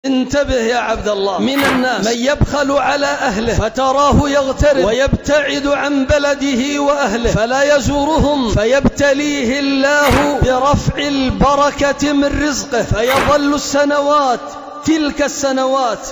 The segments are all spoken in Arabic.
انتبه يا عبد الله، من الناس من يبخل على أهله فتراه يغترب ويبتعد عن بلده وأهله فلا يزورهم، فيبتليه الله برفع البركة من رزقه، فيظل السنوات تلك السنوات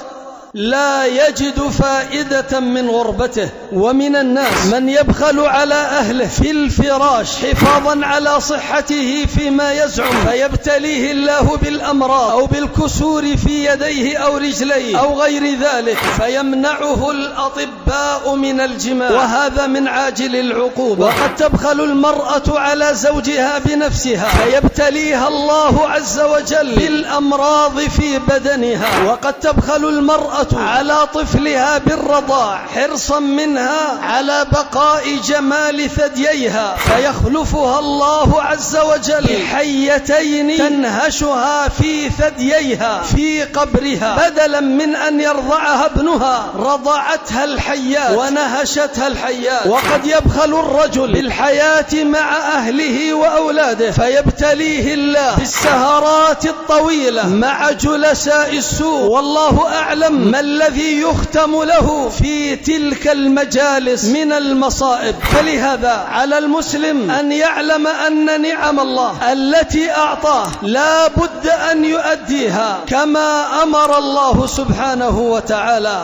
لا يجد فائدة من غربته. ومن الناس من يبخل على أهله في الفراش حفاظا على صحته فيما يزعم، فيبتليه الله بالأمراض أو بالكسور في يديه أو رجليه أو غير ذلك، فيمنعه الأطباء من الجماع، وهذا من عاجل العقوبة. وقد تبخل المرأة على زوجها بنفسها فيبتليها الله عز وجل بالأمراض في بدنها. وقد تبخل المرأة على طفلها بالرضاع حرصا منها على بقاء جمال ثدييها، فيخلفها الله عز وجل بحيتين تنهشها في ثدييها في قبرها، بدلا من أن يرضعها ابنها رضعتها الحيات ونهشتها الحيات. وقد يبخل الرجل بالحياة مع أهله وأولاده فيبتليه الله بالسهرات الطويلة مع جلساء السوء، والله أعلم ما الذي يختم له في تلك المجالس من المصائب. فلهذا على المسلم أن يعلم أن نعم الله التي أعطاه لا بد أن يؤديها كما أمر الله سبحانه وتعالى.